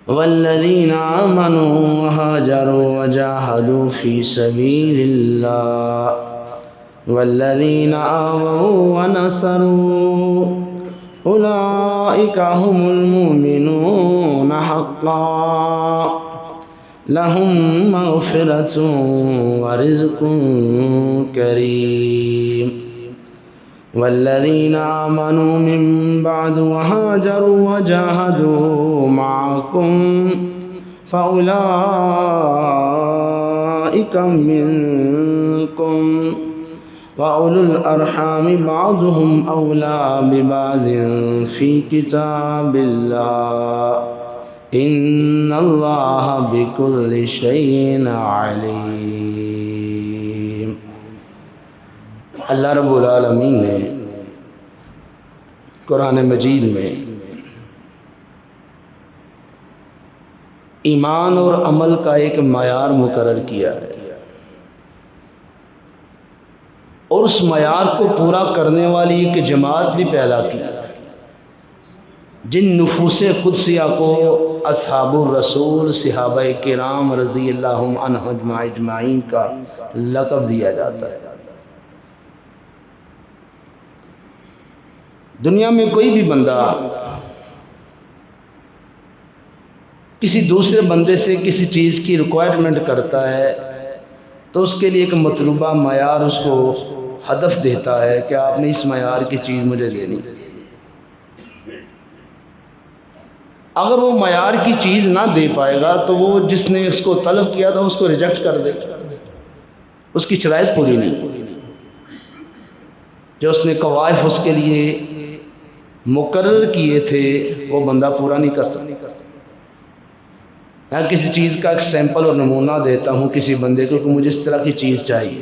والذین آمنوا وہاجروا وجاہدوا فی سبیل اللہ والذین آووا ونصروا اولئک هم المؤمنون حقا لهم مغفرۃ ورزق کریم والذین آمنوا من بعد وهاجروا وجاهدوا معكم فأولئك منكم وأولو الأرحام بعضهم أولى ببعض في كتاب الله إن الله بكل شيء عليم۔ اللہ رب العالمین نے قرآن مجید میں ایمان اور عمل کا ایک معیار مقرر کیا ہے، اور اس معیار کو پورا کرنے والی ایک جماعت بھی پیدا کی، جن نفوس قدسیہ کو اصحاب الرسول صحابہ کرام رضی اللہ عنہم اجمعین کا لقب دیا جاتا ہے۔ دنیا میں کوئی بھی بندہ کسی دوسرے بندے سے کسی چیز کی ریکوائرمنٹ کرتا ہے تو اس کے لیے ایک مطلوبہ معیار اس کو ہدف دیتا ہے کہ آپ نے اس معیار کی چیز مجھے دینی۔ اگر وہ معیار کی چیز نہ دے پائے گا تو وہ جس نے اس کو طلب کیا تھا اس کو ریجیکٹ کر دے، اس کی شرائط پوری نہیں، جو اس نے قوائف اس کے لیے مقرر کیے تھے وہ بندہ پورا نہیں کر سکتا۔ میں کسی چیز کا ایک سیمپل اور نمونہ دیتا ہوں کسی بندے کو کہ مجھے اس طرح کی چیز چاہیے،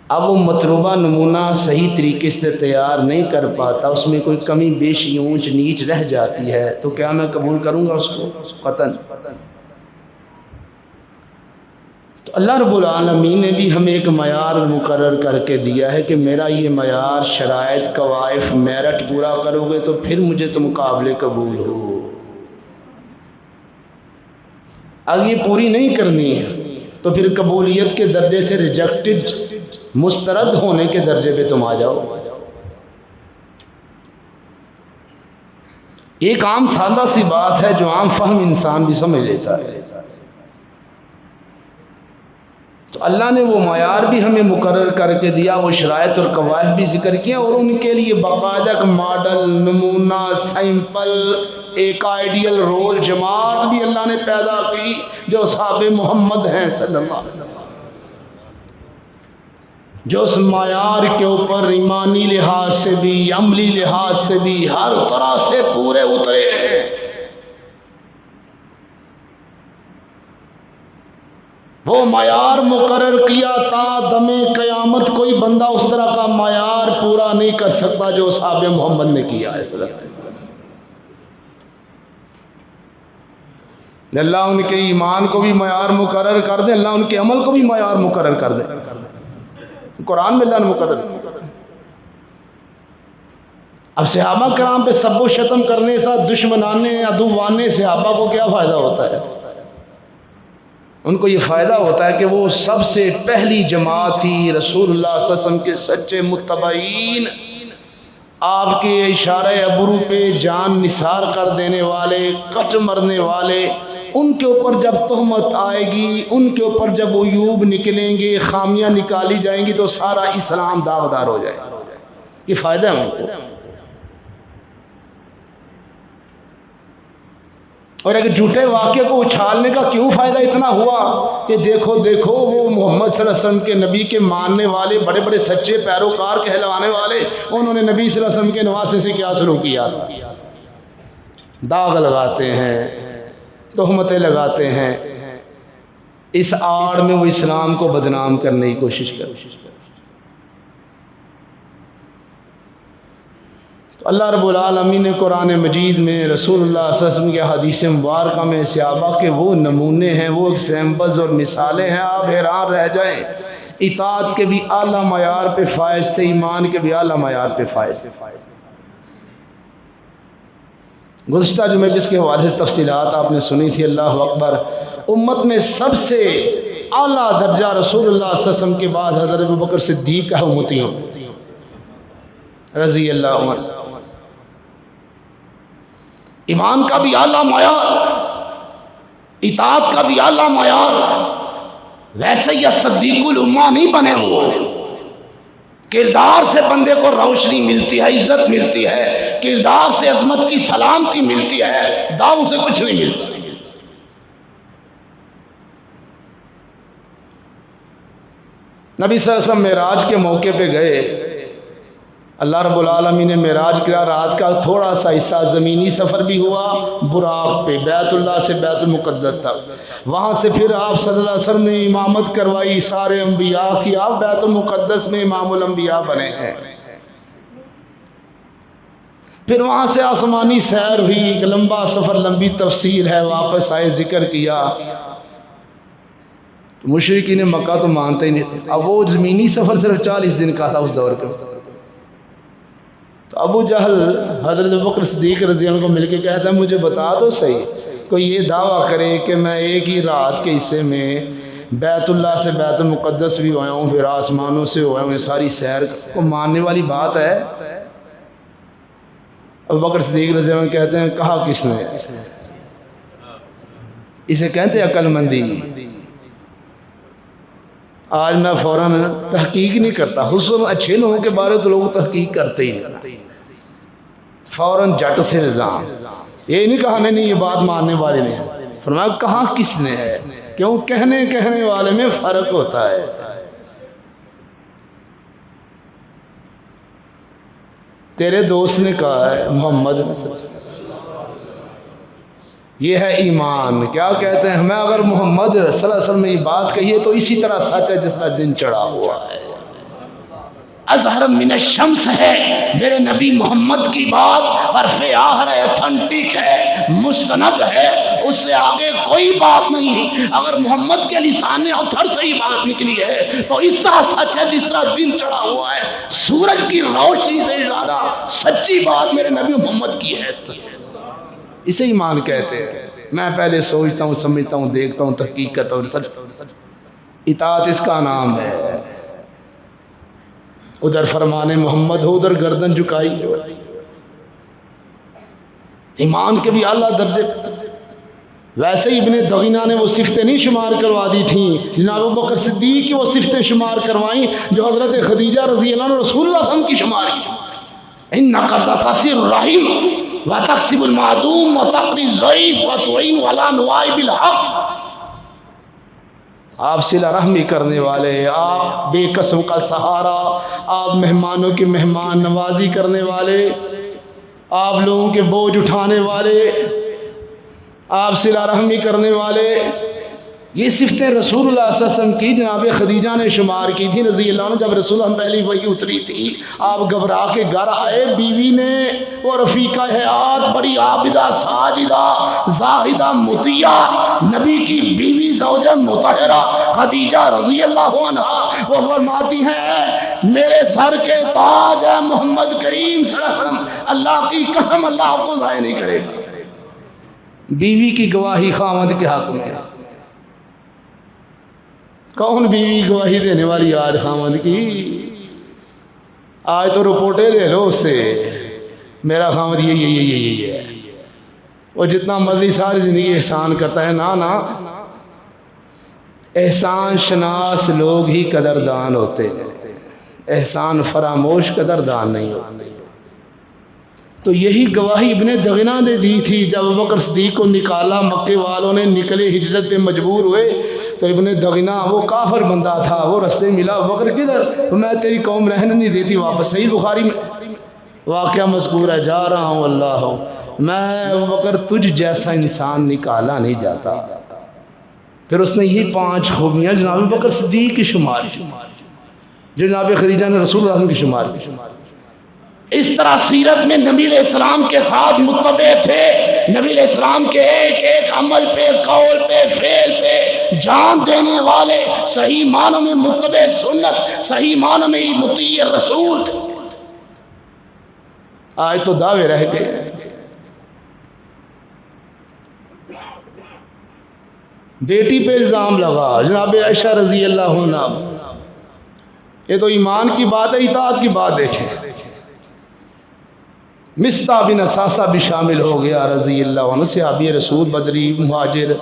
اب وہ مطلوبہ نمونہ صحیح طریقے سے تیار نہیں کر پاتا، اس میں کوئی کمی بیشی اونچ نیچ رہ جاتی ہے تو کیا میں قبول کروں گا اس کو؟ قطعاً۔ تو اللہ رب العالمین نے بھی ہمیں ایک معیار مقرر کر کے دیا ہے کہ میرا یہ معیار، شرائط، قوائف، میرٹ پورا کرو گے تو پھر مجھے تو مقابلے قبول ہو۔ اگر یہ پوری نہیں کرنی ہے تو پھر قبولیت کے درجے سے ریجیکٹڈ، مسترد ہونے کے درجے پہ تم آ جاؤ۔ ایک عام سادہ سی بات ہے جو عام فہم انسان بھی سمجھ لیتا ہے۔ تو اللہ نے وہ معیار بھی ہمیں مقرر کر کے دیا، وہ شرائط اور قواعد بھی ذکر کیا، اور ان کے لیے باقاعدہ ماڈل، نمونہ، سیمپل، ایک آئیڈیل رول جماعت بھی اللہ نے پیدا کی جو اصحاب محمد ہیں صلی اللہ علیہ وسلم، جو اس معیار کے اوپر ایمانی لحاظ سے بھی، عملی لحاظ سے بھی ہر طرح سے پورے اترے ہیں۔ وہ معیار مقرر کیا تا دم قیامت کوئی بندہ اس طرح کا معیار پورا نہیں کر سکتا جو اصحاب محمد نے کیا ہے صلی اللہ علیہ وسلم۔ اللہ ان کے ایمان کو بھی معیار مقرر کر دے، اللہ ان کے عمل کو بھی معیار مقرر کر دے۔ قرآن میں اللہ نے مقرر۔ اب صحابہ کرام پہ سب و شتم کرنے سے دشمنانے عدوانے صحابہ کو کیا فائدہ ہوتا ہے؟ ان کو یہ فائدہ ہوتا ہے کہ وہ سب سے پہلی جماعت تھی، رسول اللہ صلی اللہ علیہ وسلم کے سچے متبعین، آپ کے اشارہ ابرو پہ جان نثار کر دینے والے، کٹ مرنے والے، ان کے اوپر جب تہمت آئے گی، ان کے اوپر جب عیوب نکلیں گے، خامیاں نکالی جائیں گی تو سارا اسلام داغدار ہو جائے گا۔ یہ فائدہ ہے ان کو۔ اور ایک جھوٹے واقعے کو اچھالنے کا کیوں فائدہ اتنا ہوا کہ دیکھو دیکھو وہ محمد صلی اللہ علیہ وسلم کے نبی کے ماننے والے بڑے بڑے سچے پیروکار کہلانے والے، انہوں نے نبی صلی اللہ علیہ وسلم کے نواسے سے کیا سلوک کیا تھا؟ داغ لگاتے ہیں، تہمتیں لگاتے ہیں، اس آڑ میں وہ اسلام کو بدنام کرنے کی کوشش کرتے۔ تو اللہ رب العالمین نے قرآن مجید میں رسول اللہ صلی اللہ علیہ وسلم کے حدیث مبارکہ میں صحابہ کے وہ نمونے ہیں، وہ ایگزامپلز اور مثالیں ہیں، آپ حیران رہ جائیں۔ اطاعت کے بھی اعلیٰ معیار پہ فائز تھے، ایمان کے بھی اعلیٰ معیار پہ فائز تھے۔ گزشتہ جمعے جس کے حوالے سے تفصیلات آپ نے سنی تھی، اللہ اکبر، امت میں سب سے اعلیٰ درجہ رسول اللہ صلی اللہ علیہ وسلم کے بعد حضرت ابوبکر صدیق کا امتیوں رضی اللہ عنہ۔ ایمان کا بھی اعلیٰ معیار، اطاعت کا بھی اعلیٰ معیار، ویسے یہ صدیق الامہ نہیں بنے وہ، کردار سے بندے کو روشنی ملتی ہے، عزت ملتی ہے، کردار سے عظمت کی سلامتی ملتی ہے، داؤں سے کچھ نہیں ملتا۔ نبی صلی اللہ علیہ وسلم معراج کے موقع پہ گئے، اللہ رب العالمین نے معراج کیا، رات کا تھوڑا سا حصہ زمینی سفر بھی ہوا، براق پہ بیت اللہ سے بیت المقدس تک، وہاں سے پھر آپ صلی اللہ علیہ وسلم نے امامت کروائی سارے انبیاء کی، آپ بیت المقدس میں امام الانبیاء بنے ہیں۔ پھر وہاں سے آسمانی سیر ہوئی، ایک لمبا سفر، لمبی تفسیر ہے، واپس آئے، ذکر کیا۔ مشرکین مکہ تو مانتے ہی نہیں تھے، اب وہ زمینی سفر صرف 40 دن کا تھا اس دور کا۔ تو ابو جہل حضرت ابوبکر صدیق رضی اللہ عنہ کو مل کے کہتا ہے مجھے بتا تو صحیح، کوئی یہ دعویٰ کرے کہ میں ایک ہی رات کے حصے میں بیت اللہ سے بیت المقدس بھی ہویا ہوں، پھر آسمانوں سے ہویا ہوں، ساری سیر کو ماننے والی بات ہے؟ ابوبکر صدیق رضی اللہ عنہ کہتے ہیں کہا کس نے؟ اسے کہتے ہیں عقل مندی۔ آج میں فوراً تحقیق نہیں کرتا، حسن اچھے لوگوں کے بارے تو لوگ تحقیق کرتے ہی نہیں، فوراً جٹ سے الزام۔ یہ نہیں کہا نہیں یہ بات ماننے والے نے، فرمایا کہا کس نے ہے، کیوں کہنے والے میں فرق ہوتا ہے۔ تیرے دوست نے کہا ہے محمد، یہ ہے ایمان۔ کیا کہتے ہیں ہمیں اگر محمد صلی اللہ علیہ وسلم نے یہ بات کہی ہے تو اسی طرح سچ ہے جس طرح دن چڑھا ہوا ہے، اظہر من الشمس ہے میرے نبی محمد کی بات، حرف آخر ہے، اتھنٹک ہے، مستند ہے، اس سے آگے کوئی بات نہیں۔ اگر محمد کے لسان اطہر سے ہی بات نکلی ہے تو اس طرح سچ ہے جس طرح دن چڑھا ہوا ہے، سورج کی روشنی سے زیادہ سچی بات میرے نبی محمد کی ہے۔ اسے ایمان کہتے ہیں۔ میں پہلے سوچتا ہوں، سمجھتا ہوں، دیکھتا ہوں، تحقیق کرتا ہوں، سچ اطاعت اس کا نام ہے۔ ادھر فرمان محمد ہو، ادھر گردن جھکائی جو ایمان کے بھی اعلیٰ درجے۔ ویسے ہی ابن دغینہ نے وہ صفتیں نہیں شمار کروا دی تھیں، جناب ابوبکر صدیق کی وہ صفتیں شمار کروائیں جو حضرت خدیجہ رضی اللہ عنہ رسول اللہ صلی اللہ علیہ وسلم کی شمار کی۔ اِنَّكَ لَتَصِلُ الرَّحِيمَ وَتَقْسِبُ الْمَعْدُومَ وَتَقْرِي الضَّعِيفَ وَتُعِينُ عَلَى نَوَائِبِ الْحَقِّ۔ آپ صلہ رحمی کرنے والے، آپ بے قسم کا سہارا، آپ مہمانوں کی مہمان نوازی کرنے والے، آپ لوگوں کے بوجھ اٹھانے والے، آپ صلہ رحمی کرنے والے، یہ صفتیں رسول اللہ صلی اللہ علیہ وسلم کی جناب خدیجہ نے شمار کی تھی رضی اللہ عنہ۔ جب رسول اللہ پہلی وحی اتری تھی، آپ گھبرا کے گھر آئے، بیوی نے وہ رفیقہ حیات، بڑی عابدہ ساجدہ زاہدہ مطیعہ، نبی کی بیوی زوجہ مطہرہ خدیجہ رضی اللہ عنہ، وہ فرماتی ہیں میرے سر کے تاج ہے محمد کریم صلی اللہ علیہ وسلم، اللہ کی قسم اللہ آپ کو ضائع نہیں کرے گا۔ بیوی کی گواہی خاوند کے حق میں ہے۔ کون بیوی گواہی دینے والی آج خاوند کی؟ آج تو رپورٹیں لے لو اس سے، میرا خاوند یہ ہے، وہ جتنا مرضی ساری زندگی احسان کرتا ہے۔ نا احسان شناس لوگ ہی قدردان ہوتے ہیں، احسان فراموش قدردان نہیں ہوتے۔ تو یہی گواہی ابن دغینہ نے دی تھی جب ابوبکر صدیق کو نکالا، مکے والوں نے نکلے، ہجرت پہ مجبور ہوئے، تو ابن دغینہ وہ کافر بندہ تھا، وہ رستے ملا، ابوبکر کدھر؟ میں تیری قوم رہنے نہیں دیتی واپس۔ صحیح بخاری میں واقعہ مذکور ہے، جا رہا ہوں اللہ ہو، میں ابوبکر تجھ جیسا انسان نکالا نہیں جاتا۔ پھر اس نے یہ 5 خوبیاں جناب ابوبکر صدیق کی شمار، جناب خدیجہ نے رسول اللہ کی شمار۔ اس طرح سیرت میں نبی علیہ السلام کے ساتھ متبع تھے، نبی علیہ السلام کے ایک ایک عمل پہ، قول پہ، فعل پہ جان دینے والے، صحیح معنوں میں متبع سنت، صحیح معنوں میں مطیع رسول تھے۔ آج تو دعوے رہ گئے، بیٹی پہ الزام لگا جناب عائشہ رضی اللہ عنہ. یہ تو ایمان کی بات ہے، اطاعت کی بات دیکھیں. مصطح بن اساسہ بھی شامل ہو گیا رضی اللہ عنہ، صحابی رسول بدری مہاجر.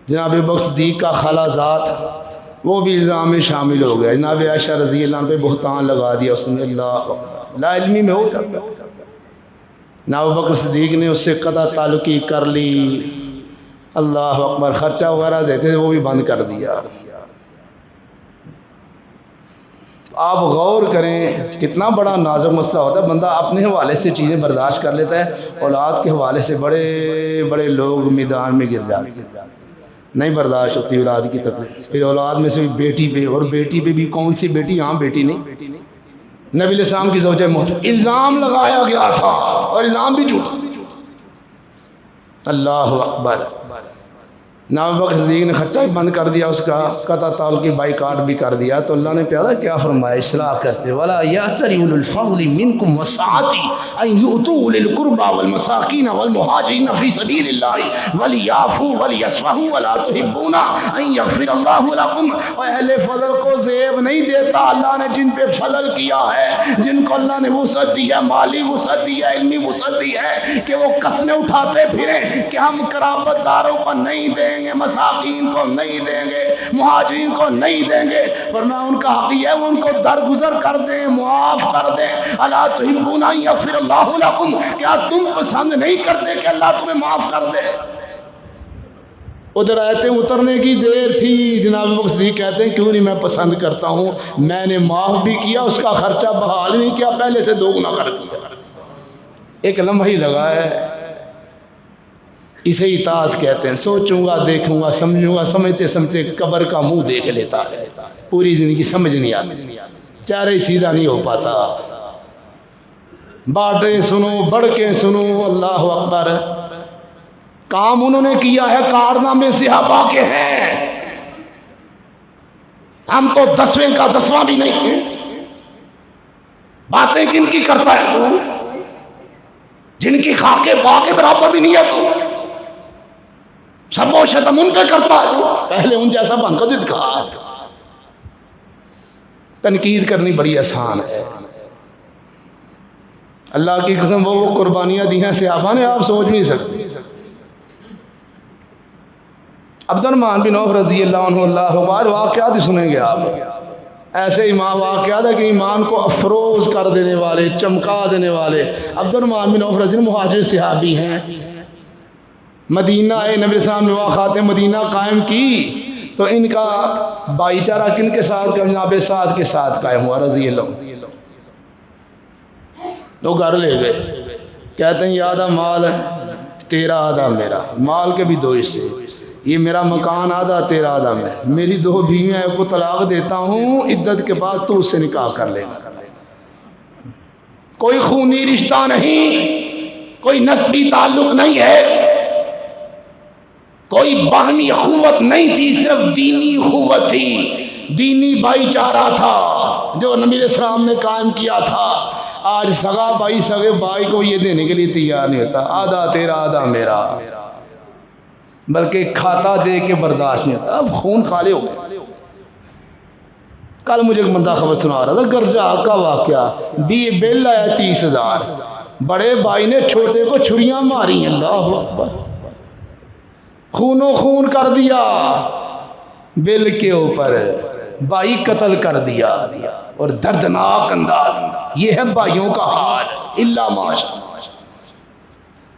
جناب بکر صدیق کا خالہ زاد وہ بھی الزام میں شامل ہو گیا. جناب عائشہ رضی اللہ عنہ پہ بہتان لگا دیا اس نے. اللہ لا علمی میں ہو جاتا. جناب بکر صدیق نے اس سے قطع تعلقی کر لی. اللہ اکبر. خرچہ وغیرہ دیتے تھے وہ بھی بند کر دیا. آپ غور کریں کتنا بڑا نازک مسئلہ ہوتا ہے. بندہ اپنے حوالے سے چیزیں برداشت کر لیتا ہے، اولاد کے حوالے سے بڑے بڑے لوگ میدان میں گر جاتے ہیں. نہیں برداشت ہوتی اولاد کی تکلیف. پھر اولاد میں سے بھی بیٹی پہ، اور بیٹی پہ بھی کون سی بیٹی؟ ہاں بیٹی نہیں، نبی علیہ السلام کی زوجہ محترمہ. الزام لگایا گیا تھا اور الزام بھی جھوٹا. اللہ اکبر. جناب بکر صدیق نے خرچہ بھی بند کر دیا، اس کا قطع تعلقی بائیکاٹ بھی کر دیا. تو اللہ نے پیارا کیا فرمایا اصلاح کرتے، وَلَا يَأْتَلِ أُولُو الْفَضْلِ مِنْكُمْ وَالسَّعَةِ أَنْ يُؤْتُوا أُولِي الْقُرْبَى وَالْمَسَاكِينَ وَالْمُهَاجِرِينَ فِي سَبِيلِ اللَّهِ وَلْيَعْفُوا وَلْيَصْفَحُوا وَلَا تُحِبُّونَ أَنْ يَغْفِرَ اللَّهُ لَكُمْ. اور اہل فضل کو زیب نہیں دیتا اللہ نے جن پہ فضل کیا ہے، جن کو اللہ نے وسعت دی ہے، مالی وسعت دی ہے، علمی وسعت دی ہے، کہ وہ قسمیں اٹھاتے پھریں کہ ہم قرابت داروں کو نہیں دیں گے، مساکین کو نہیں دیں گے، مہاجرین کو نہیں دیں گے. فرمایا ان کا حق ہے وہ ان کو درگزر کر دیں، معاف کر دیں. الا تحبون ان یغفر اللہ لکم. کیا تم پسند نہیں کرتے کہ اللہ تمہیں معاف کر دے؟ ادھر آیتیں اترنے کی دیر تھی. جناب بکر صدیق کہتے ہیں کیوں نہیں میں پسند کرتا ہوں، میں نے معاف بھی کیا، اس کا خرچہ بحال نہیں کیا، پہلے سے دوگنا کر دیا. ایک لمحہ ہی لگا ہے. اسے اطاعت کہتے ہیں. سوچوں گا، دیکھوں گا، سمجھوں گا، سمجھتے سمجھتے قبر کا منہ دیکھ لیتا ہے. پوری زندگی سمجھ نہیں آتی، چہرہ سیدھا نہیں ہو پاتا. باتیں سنو، بڑھ کے سنو. اللہ اکبر. کام انہوں نے کیا ہے، کارنامے صحابہ کے ہیں. ہم تو 10ویں کا 10واں بھی نہیں ہیں. باتیں کن کی کرتا ہے تو؟ جن کی خاکے پا کے برابر بھی نہیں ہے تو. سب و شتم ان پہ کرتا ہے تو پہلے ان جیسا بن کو دکھا. تنقید کرنی بڑی آسان ہے. اللہ کی قسم وہ قربانیاں دی ہیں صحابہ نے، آپ سوچ نہیں سکتے. عبد الرحمن بن عوف رضی اللہ عنہ، اللہ اکبر. واقعات ہی سنیں گے آپ. ایسے ایمان واقعات ہے کہ ایمان کو افروز کر دینے والے، چمکا دینے والے. عبد الرحمن بن عوف رضی اللہ عنہ مہاجر صحابی ہیں. مدینہ نبی علیہ السلام نے واقعات مدینہ قائم کی تو ان کا بھائی چارہ کن کے ساتھ؟ جناب سعد کے ساتھ قائم ہوا رضی اللہ عنہ. تو گھر لے گئے. کہتے ہیں یہ آدھا مال ہے تیرا، آدھا میرا. مال کے بھی 2 حصے. یہ میرا مکان آدھا تیرا، آدھا میں. میری 2 بیویاں کو طلاق دیتا ہوں، عدت کے بعد تو اس سے نکاح کر لینا. کوئی خونی رشتہ نہیں، کوئی نسبی تعلق نہیں ہے، کوئی باہمی اخوت نہیں تھی، صرف دینی اخوت تھی، دینی بھائی چارہ تھا جو نبی علیہ السلام نے قائم کیا تھا. آج سگا بھائی سگے بھائی کو یہ دینے کے لیے تیار نہیں ہوتا. آدھا تیرا، آدھا میرا، بلکہ کھاتا دے کے برداشت نہیں ہوتا. اب خون خالے ہو گئے. کل مجھے ایک بندہ خبر سنا رہا تھا، گرجا کا واقعہ. بل آیا 30,000. بڑے بھائی نے چھوٹے کو چھریاں ماری. اللہ اکبر. خونوں خون کر دیا بل کے اوپر. بھائی قتل کر دیا اور دردناک انداز. یہ ہے بھائیوں کا حال. اللہ ماشاء.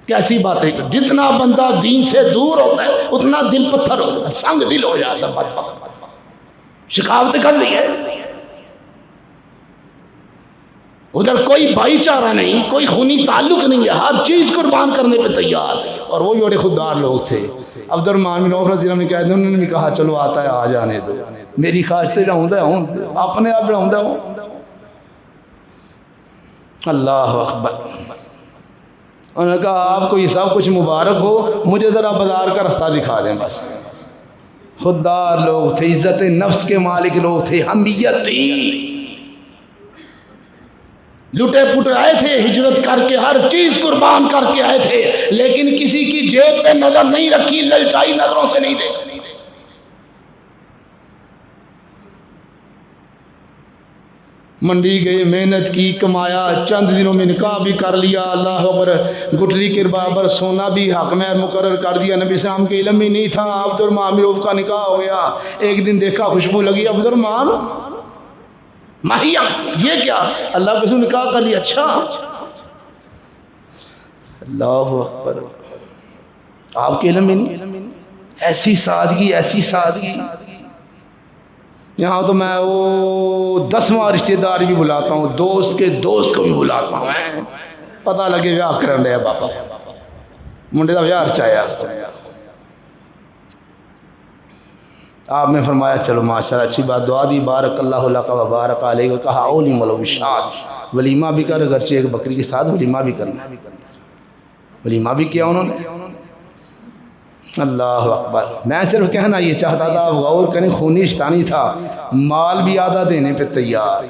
کیسی باتیں. جتنا بندہ دین سے دور ہوتا ہے اتنا دل پتھر ہو جاتا ہے، سنگ دل ہو جاتا ہے. بدبخت شکاوت کر لی ہے. ادھر کوئی بھائی چارہ نہیں، کوئی خونی تعلق نہیں ہے، ہر چیز قربان کرنے پہ تیار. اور وہ بڑے خوددار لوگ تھے. عبد الرحمن بن عوف رضی اللہ عنہ نے انہوں نے کہا چلو آتا ہے، آ جانے دو. میری خواہش تے رہوندا ہوں، اپنے آپ رہوندا ہوں. اللہ اکبر. انہوں نے کہا آپ کو یہ سب کچھ مبارک ہو، مجھے ذرا بازار کا رستہ دکھا دیں بس. خوددار لوگ تھے، عزت نفس کے مالک لوگ تھے، حمیت تھی. لٹے پٹے آئے تھے، ہجرت کر کے ہر چیز قربان کر کے آئے تھے، لیکن کسی کی جیب پہ نظر نہیں رکھی، للچائی نظروں سے نہیں دیکھی۔ منڈی گئے، محنت کی، کمایا، چند دنوں میں نکاح بھی کر لیا، اللہ اکبر، گٹری کے برابر سونا بھی حق میں مقرر کر دیا۔ نبی صاحب کے علم ہی نہیں تھا، عبد الرحمن معروف کا نکاح ہو گیا۔ ایک دن دیکھا خوشبو لگی، عبد الرحمن ماہیا، یہ کیا؟ اللہ کے نکاح کر لیا؟ اچھا، اللہ اکبر، آپ کے علم ہی نہیں۔ ایسی سادگی، ایسی سادگی۔ یہاں تو میں وہ 10واں رشتہ دار بھی بلاتا ہوں، دوست کے دوست کو بھی بلاتا ہوں، پتہ لگے ویاہ کرن رہے بابا، منڈے دا ویاہ رچایا۔ آپ نے فرمایا چلو ماشاءاللہ اچھی بات، دعا دی، بارک اللہ لک و بارک علیہ، کہا اولی ملو بشاد، ولیمہ بھی کر، اگرچہ ایک بکری کے ساتھ ولیمہ بھی کرنا، ولیمہ بھی کیا انہوں نے۔ اللہ اکبر، میں صرف کہنا یہ چاہتا تھا، آپ غور کریں، خونی شیطانی تھا، مال بھی آدھا دینے پہ تیار،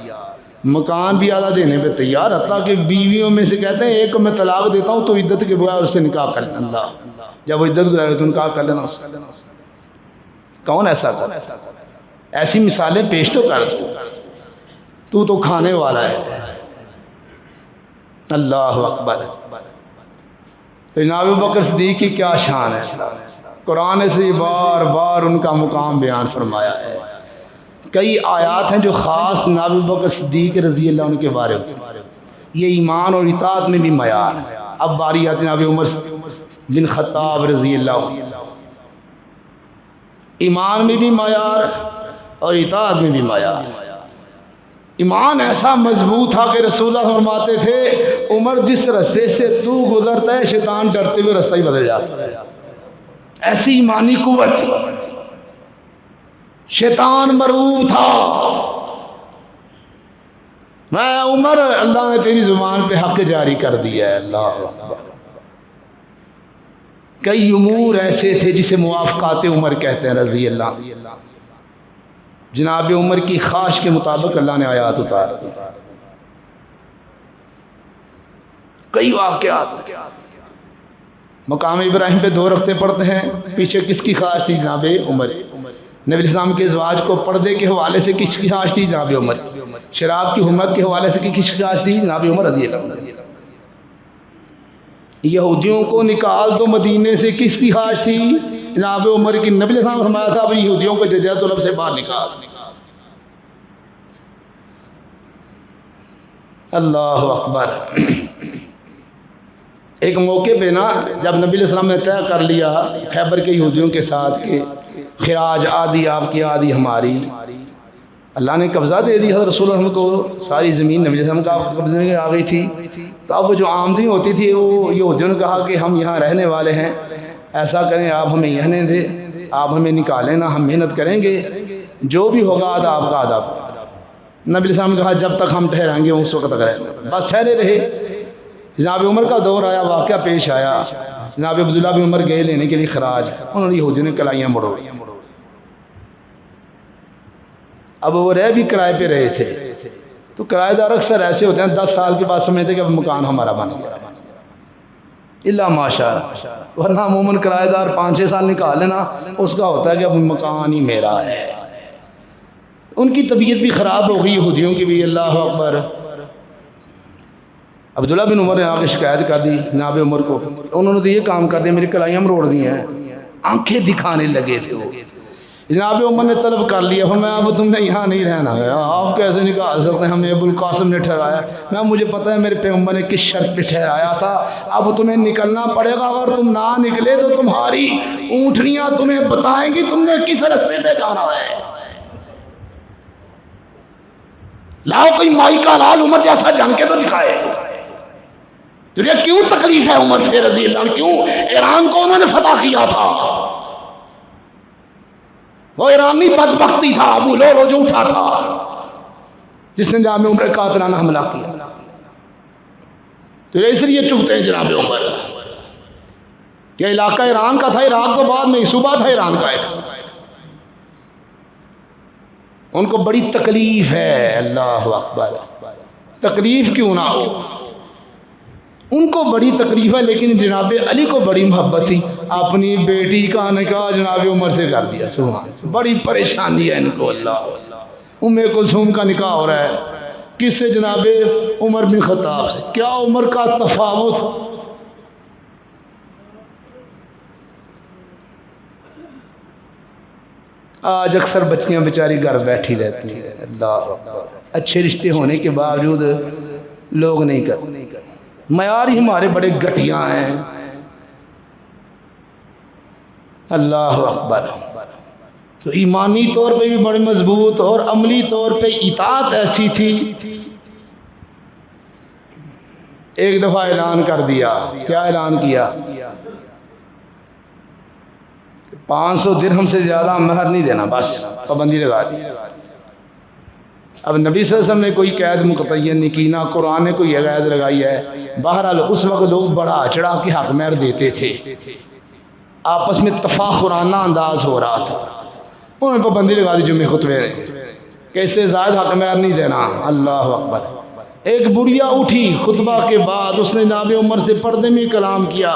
مکان بھی آدھا دینے پہ تیار، حتیٰ کہ بیویوں میں سے کہتے ہیں ایک کو میں طلاق دیتا ہوں تو عدت کے بغیر اس سے نکاح کر لینا، اللہ جب وہ عدت گزارے تو نکاح کر لینا اس سے۔ کون ایسا کر؟ ایسی مثالیں پیش تو کر، تو کھانے والا ہے۔ اللہ اکبر، جناب ابوبکر صدیق کی کیا شان ہے، قرآن سے بار بار ان کا مقام بیان فرمایا ہے۔ کئی آیات ہیں جو خاص جناب ابوبکر صدیق رضی اللہ عنہ کے بارے ہوتے ہیں، یہ ایمان اور اطاعت میں بھی معیار ہے۔ اب باری آتی جناب عمر بن خطاب رضی اللہ عنہ، ایمان میں بھی معیار اور اطاعت میں بھی معیار۔ ایمان ایسا مضبوط تھا کہ رسول اللہ فرماتے تھے عمر جس رستے سے تو گزرتا ہے شیطان ڈرتے ہوئے رستہ ہی بدل جاتا ہے، ایسی ایمانی قوت تھی، شیطان مرعوب تھا۔ میں عمر، اللہ نے تیری زبان پہ حق جاری کر دیا ہے، اللہ اکبر۔ کئی امور ایسے تھے جسے موافقات عمر کہتے ہیں رضی اللہ، جناب عمر کی خواہش کے مطابق اللہ نے آیات اتار دی۔ کئی واقعات، مقام ابراہیم پہ 2 رکعتیں پڑھتے ہیں، پیچھے کس کی خواہش تھی؟ جناب عمر۔ نبی علیہ السلام کے ازواج کو پردے کے حوالے سے کس کی خواہش تھی؟ جناب عمر۔ شراب کی حرمت کے حوالے سے کس کی خواہش تھی؟ جناب عمر رضی اللہ عنہ۔ یہودیوں کو نکال دو مدینے سے، کس کی خواہش تھی؟ جناب عمر کی۔ نبی علیہ السلام فرمایا تھا اب یہودیوں کو جزیرۃ العرب سے باہر نکال۔ اللہ اکبر۔ ایک موقع پہ نا، جب نبی علیہ السلام نے طے کر لیا خیبر کے یہودیوں کے ساتھ کہ خراج آدھی آپ کی آدھی ہماری، اللہ نے قبضہ دے دی حضرت رسول اللہ کو، ساری زمین نبی علیہ السلام کا قبضے میں آ گئی تھی۔ تو اب جو آمدنی ہوتی تھی وہ یہودیوں نے کہا کہ ہم یہاں رہنے والے ہیں، ایسا کریں آپ ہمیں رہنے دیں، آپ ہمیں نکالیں نا، ہم محنت کریں گے، جو بھی ہوگا آدھا آپ کا آدھا۔ نبی علیہ السلام نے کہا جب تک ہم ٹھہریں گے اس وقت تک رہیں گے، بس ٹھہرے رہے۔ جناب عمر کا دور آیا، واقعہ پیش آیا، جناب عبداللہ بن عمر گئے لینے کے لیے خراج، انہوں نے یہودیوں نے کلائیاں مڑو۔ اب وہ رہ بھی کرائے پہ رہے تھے، تو کرایہ دار اکثر ایسے ہوتے ہیں 10 سال کے بعد سمجھتے کہ اب مکان ہمارا بن گیا، اللہ ماشاء اللہ، ورنہ عموماً کرایہ دار 5-6 سال نکال لینا، اس کا ہوتا ہے کہ اب مکان ہی میرا ہے۔ ان کی طبیعت بھی خراب ہو گئی، یہودیوں کی بھی، اللہ اکبر۔ عبداللہ بن عمر نے آ کے شکایت کر دی جناب عمر کو، انہوں نے تو یہ کام کر دیا، میری کلائیاں مروڑ دی ہیں، آنکھیں دکھانے لگے تھے وہ۔ جناب عمر نے طلب کر لیا، فرمایا اب تم نے یہاں نہیں رہنا ہے، آپ کیسے نکال سکتے ہیں، ہمیں ابو القاسم نے ٹھہرایا، میں مجھے پتہ ہے میرے پیغمبر نے کس شرط پہ ٹھہرایا تھا، اب تمہیں نکلنا پڑے گا، اگر تم نہ نکلے تو تمہاری اونٹنیاں تمہیں بتائیں گی تم نے کس رستے سے جانا ہے۔ لاؤ کوئی مائی کا لال عمر جیسا جان کے تو دکھائے، تجھے کیوں تکلیف ہے عمر سے رضی اللہ عنہ؟ کیوں؟ ایران کو انہوں نے فتح کیا تھا، وہ ایرانی بدبختی تھا، ابو لولو جو اٹھا تھا جس نے جامع عمر قاتلانہ حملہ کیا، تو اس لیے چپتے ہیں جناب عمر۔ یہ علاقہ ایران کا تھا، عراق تو بعد میں صوبہ تھا ایران کا ایک، ان کو بڑی تکلیف ہے، اللہ اکبر۔ تکلیف کیوں نہ ہو، ان کو بڑی تکلیف ہے، لیکن جناب علی کو بڑی محبت تھی۔ اپنی بیٹی کا نکاح جناب عمر سے کر دیا، سبحان، بڑی پریشانی ہے ان کو۔ اللہ، ام کلثوم کا نکاح ہو رہا ہے کس سے؟ جناب عمر بن خطاب سے۔ کیا عمر کا تفاوت! آج اکثر بچیاں بیچاری گھر بیٹھی رہتی ہیں، اللہ اکبر، اچھے رشتے ہونے کے باوجود لوگ نہیں کرتے، معیار ہی ہمارے بڑے گھٹیا ہیں، اللہ اکبر۔ تو ایمانی طور پہ بھی بڑے مضبوط اور عملی طور پہ اطاعت ایسی تھی، ایک دفعہ اعلان کر دیا۔ کیا اعلان کیا؟ 500 درہم سے زیادہ مہر نہیں دینا، بس پابندی لگا دی۔ اب نبی صلی اللہ علیہ وسلم نے کوئی قید متعین نہیں کی، نہ قرآن نے کوئی قید لگائی ہے۔ بہرحال اس وقت لوگ بڑا چڑھا کے حق مہر دیتے تھے، آپس میں تفاخرانہ انداز ہو رہا تھا، انہوں نے پابندی لگا دی جمعہ خطبے میں کہ اس سے زائد حق مہر نہیں دینا۔ اللہ اکبر۔ ایک بڑھیا اٹھی خطبہ کے بعد، اس نے جناب عمر سے پردے میں کلام کیا،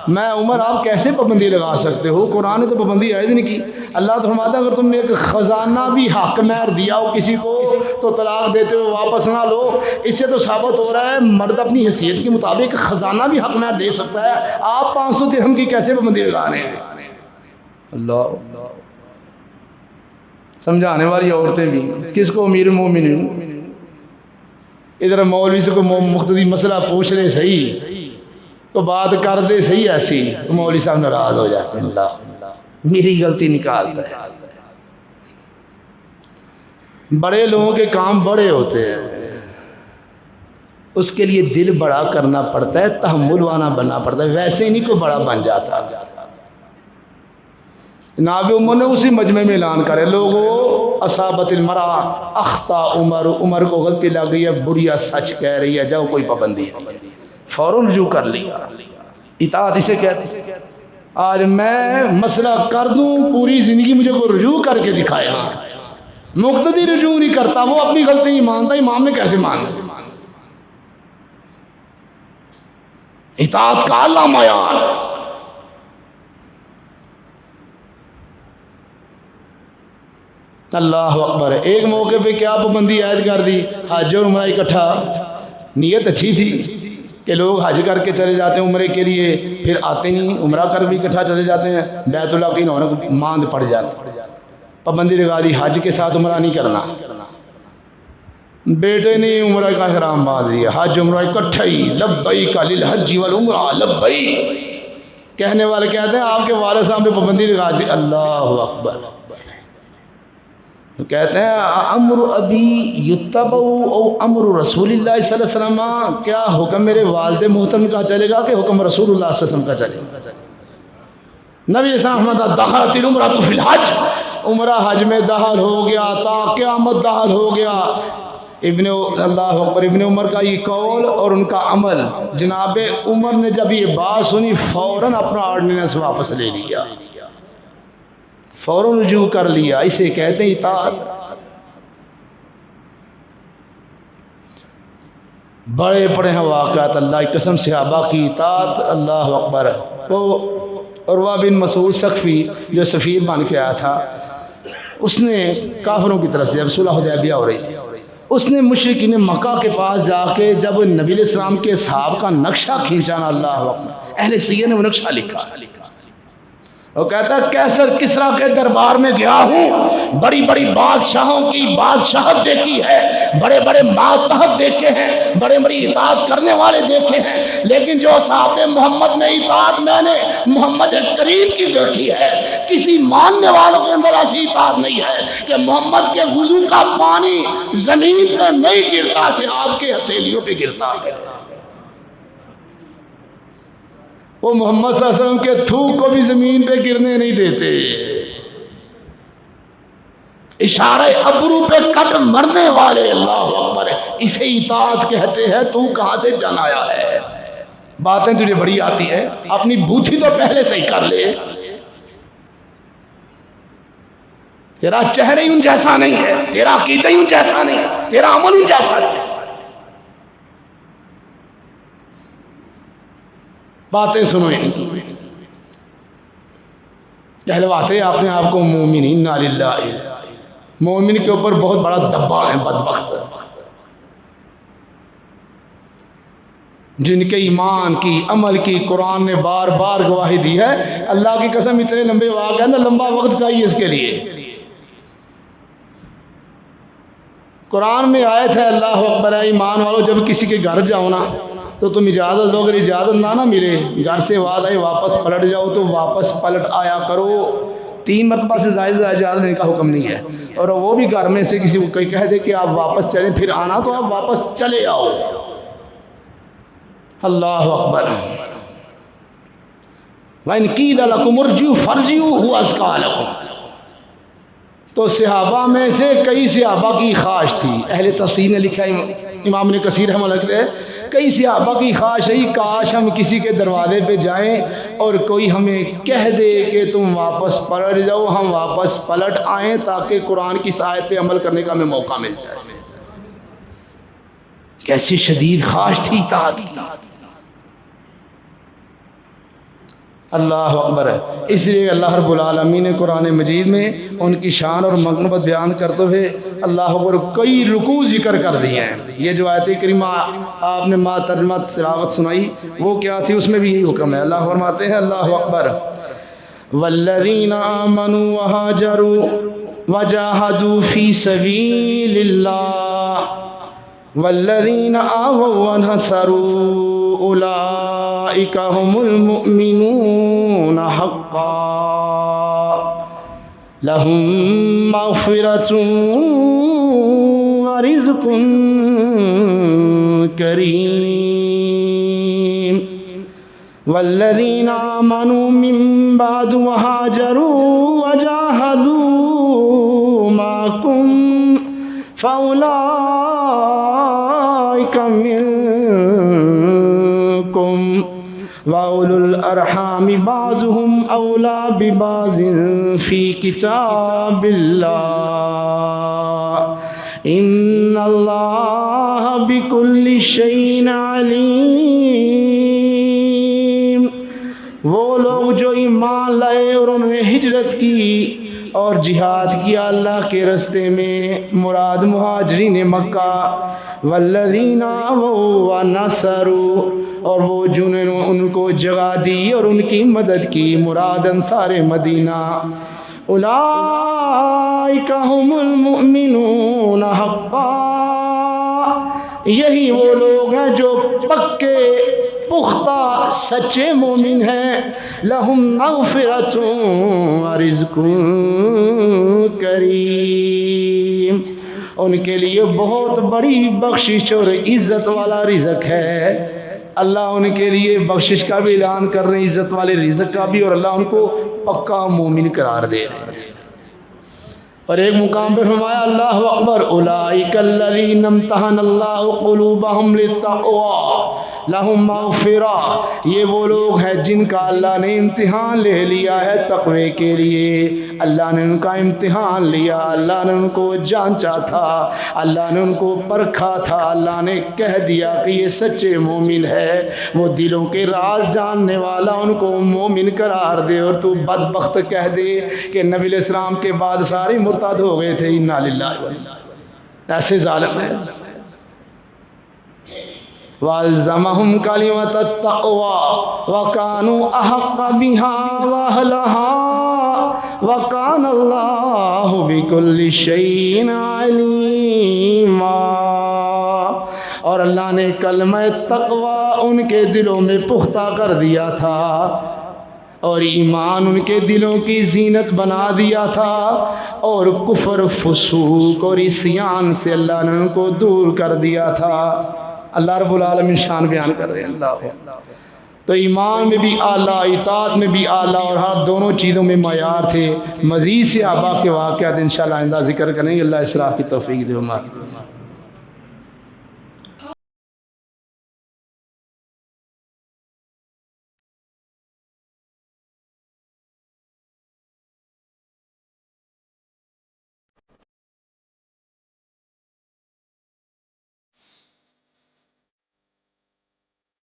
میں عمر آپ کیسے پابندی لگا سکتے ہو؟ قرآن نے تو پابندی عائد نہیں کی۔ اللہ تو فرماتا ہے اگر تم نے ایک خزانہ بھی حق مہر دیا ہو کسی کو تو طلاق دیتے ہو واپس نہ لو۔ اس سے تو ثابت ہو رہا ہے مرد اپنی حیثیت کے مطابق خزانہ بھی حق مہر دے سکتا ہے، آپ 500 درہم کی کیسے پابندی لگا رہے ہیں؟ اللہ، سمجھانے والی عورتیں بھی، کس کو؟ امیر المومنین۔ ادھر مولوی سے کوئی مقتدی مسئلہ پوچھ لے صحیح، تو بات کر دے صحیح ایسی، تو مولوی صاحب ناراض ہو جاتے ہیں، اللہ میری غلطی نکالتا ہے۔ بڑے لوگوں کے کام بڑے ہوتے ہیں، اس کے لیے دل بڑا کرنا پڑتا ہے، تحمل والا بننا پڑتا ہے، ویسے نہیں کوئی بڑا بن جاتا۔ جناب عمر نے اسی مجمع میں اعلان کرے، لوگوں اصابت المرأة اخطا عمر، عمر کو غلطی لگ گئی ہے، بڑھیا سچ کہہ رہی ہے، جاؤ کوئی پابندی نہیں۔ فوراً رجوع کر لیا، اطاعت اسے کہتے ہیں۔ آج میں مسئلہ کر دوں، پوری زندگی مجھے کو رجوع کر کے دکھایا، مقتدی رجوع نہیں کرتا، وہ اپنی غلطی نہیں مانتا، امام نے کیسے ماننا؟ اطاعت کا اعلیٰ معیار۔ اللہ اکبر۔ ایک موقع پہ کیا پابندی عائد کر دی؟ حج اور عمرہ اکٹھا۔ نیت اچھی تھی کہ لوگ حج کر کے چلے جاتے ہیں عمرے کے لیے، پھر آتے نہیں، عمرہ کر بھی اکٹھا چلے جاتے ہیں، بیت اللہ کی انہوں ماند پڑ جاتے، پابندی لگا دی حج کے ساتھ عمرہ نہیں کرنا۔ بیٹے نے عمرہ کا احرام باندھ دیا، حج عمرہ اکٹھا ہی، لبیک للحج والعمرہ لبیک۔ کہنے والے کہتے ہیں آپ کے والد صاحب نے پابندی لگا دی، اللہ اکبر۔ کہتے ہیں امر ابی یتبع او امر رسول اللہ صلی اللہ علیہ وسلم، کیا حکم میرے والد محترم کا چلے گا کہ حکم رسول اللہ صلی اللہ علیہ وسلم کا چلے گا؟ نبی علیہ السلام دخلت العمرۃ فی الحج، عمرہ حج میں داخل ہو گیا، تا قیامت داخل ہو گیا۔ اللہ اکبر، ابن عمر کا یہ قول اور ان کا عمل، جناب عمر نے جب یہ بات سنی فوراً اپنا آرڈیننس واپس لے لیا، فوراً رجوع کر لیا، اسے کہتے ہیں اطاعت۔ بڑے پڑے ہیں واقعات، اللہ کی قسم صحابہ کی اطاعت، اللہ اکبر۔ وہ عروہ بن مسعود ثقفی جو سفیر بن کے آیا تھا، اس نے کافروں کی طرف سے جب صلح حدیبیہ ہو رہی تھی، اس نے مشرکین مکہ کے پاس جا کے جب نبی علیہ السلام کے اصحاب کا نقشہ کھینچانا، اللہ اکبر، اہل سیر نے وہ نقشہ لکھا، وہ کہتا ہے کیسر کسریٰ کے دربار میں گیا ہوں، بڑی بڑی بادشاہوں کی بادشاہت دیکھی ہے، بڑے بڑے ماتحت دیکھے ہیں، بڑے بڑی اطاعت کرنے والے دیکھے ہیں، لیکن جو صحاب محمد نے اطاعت میں نے محمد کریم کی دیکھی ہے، کسی ماننے والوں کے اندر ایسی اطاعت نہیں ہے کہ محمد کے وضو کا پانی زمین پہ نہیں گرتا، صحاب کے ہتھیلیوں پہ گرتا ہے۔ وہ محمد صلی اللہ علیہ وسلم کے تھوک کو بھی زمین پہ گرنے نہیں دیتے، اشارہ ابرو پہ کٹ مرنے والے، اللہ اکبر، اسے اطاعت کہتے ہیں۔ تو کہاں سے جان آیا ہے؟ باتیں تجھے بڑی آتی ہے، اپنی بوتھی تو پہلے صحیح کر لے، تیرا چہرہ ہی ان جیسا نہیں ہے، تیرا عقیدہ ہی ان جیسا نہیں ہے، تیرا عمل ان جیسا نہیں ہے۔ باتیں سنو کہلواتے آپ نے آپ کو مومن. انا للہ. مومن کے اوپر بہت بڑا دبا ہے بدبخت جن کے ایمان کی عمل کی قرآن نے بار بار گواہی دی ہے. اللہ کی قسم اتنے لمبے واقعہ نا لمبا وقت چاہیے اس کے لیے. قرآن میں آیت ہے اللہ اکبر ہے ایمان والو جب کسی کے گھر جاؤ نا تو تم اجازت دو. اگر اجازت نہ ملے گھر سے بعد آئے واپس پلٹ جاؤ تو واپس پلٹ آیا کرو. 3 مرتبہ سے زائد اجازت دینے کا حکم نہیں ہے. اور وہ بھی گھر میں سے کسی کو کوئی کہہ دے کہ آپ واپس چلیں پھر آنا تو آپ واپس چلے آؤ. اللہ اکبر. وَإِنْ قِيلَ لَكُمُ ارْجِعُوا فَارْجِعُوا هُوَ أَزْكَىٰ لَكُمْ. تو صحابہ میں سے کئی صحابہ کی خواہش تھی. اہل تفسیر نے لکھا ہے امام ابن کثیر رحمہ اللہ کہتے ہیں کئی صحابہ کی خواہش ہے کاش ہم کسی کے دروازے پہ جائیں اور کوئی ہمیں کہہ دے کہ تم واپس پلٹ جاؤ ہم واپس پلٹ آئیں تاکہ قرآن کی اس آیت پہ عمل کرنے کا ہمیں موقع مل جائے. کیسی شدید خواہش تھی اطاعت کی. اللہ اکبر ہے. اس لیے اللہ رب العالمین نے قرآن مجید میں ان کی شان اور منقبت بیان کرتے ہوئے اللہ اکبر کئی رکوع ذکر کر دیے ہیں. یہ جو آیت کریمہ آپ نے ما ترجمہ تلاوت سنائی وہ کیا تھی اس میں بھی یہی حکم ہے. اللہ فرماتے ہیں اللہ اکبر والذین آمنوا وہاجروا وجاہدوا فی سبیل اللہ والذین آووا ونصروا اولئک هم المؤمنون حقا لهم مغفرة ورزق کریم والذین آمنوا من بعد وهاجروا وجاهدوا معكم فأولئك منكم وأولو الأرحام بعضهم أولى ببعض في كتاب الله إن الله بكل شيء عليم. وہ لوگ جو ایمان لائے اور انہوں نے ہجرت کی اور جہاد کیا اللہ کے راستے میں مراد مہاجرین مکہ والذین آووا ونصروا اور وہ جنہوں نے ان کو جگہ دی اور ان کی مدد کی مراد انصار مدینہ اولئک هم المؤمنون حقا. یہی وہ لوگ ہیں جو پکے پختہ سچے مومن ہیں. لہم مغفرۃ ورزق کریم. ان کے لیے بہت بڑی بخشش اور عزت والا رزق ہے. اللہ ان کے لیے بخشش کا بھی اعلان کر رہے ہیں عزت والے رزق کا بھی اور اللہ ان کو پکا مومن قرار دے رہے ہیں. اور ایک مقام پہ فرمایا اللہ اکبر اولئک الذین امتحن اللہ قلوبہم للتقوی لہم مغفرہ. یہ وہ لوگ ہیں جن کا اللہ نے امتحان لے لیا ہے تقوی کے لیے. اللہ نے ان کا امتحان لیا, اللہ نے ان کو جانچا تھا, اللہ نے ان کو پرکھا تھا, اللہ نے کہہ دیا کہ یہ سچے مومن ہے. وہ دلوں کے راز جاننے والا ان کو مومن قرار دے اور تو بدبخت کہہ دے کہ نبی علیہ السلام کے بعد سارے مرتد ہو گئے تھے. انا للہ. ایسے ظالم ہے. وَأَلْزَمَهُمْ كَلِمَةَ التَّقْوَى وَكَانُوا أَحَقَّ بِهَا وَأَهْلَهَا وَكَانَ اللَّهُ بِكُلِّ شَيْءٍ عَلِيمًا. اور اللہ نے کلمہ تقوی ان کے دلوں میں پختہ کر دیا تھا اور ایمان ان کے دلوں کی زینت بنا دیا تھا اور کفر فسوق اور عصیان سے اللہ نے ان کو دور کر دیا تھا. اللہ رب العالمین شان بیان کر رہے ہیں. اللہ تو ایمان میں بھی اعلیٰ, اطاعت میں بھی اعلیٰ اور ہر دونوں چیزوں میں معیار تھے. مزید سے صحابہ کے واقعات انشاءاللہ آئندہ ذکر کریں گے. اللہ اصلاح کی توفیق دے.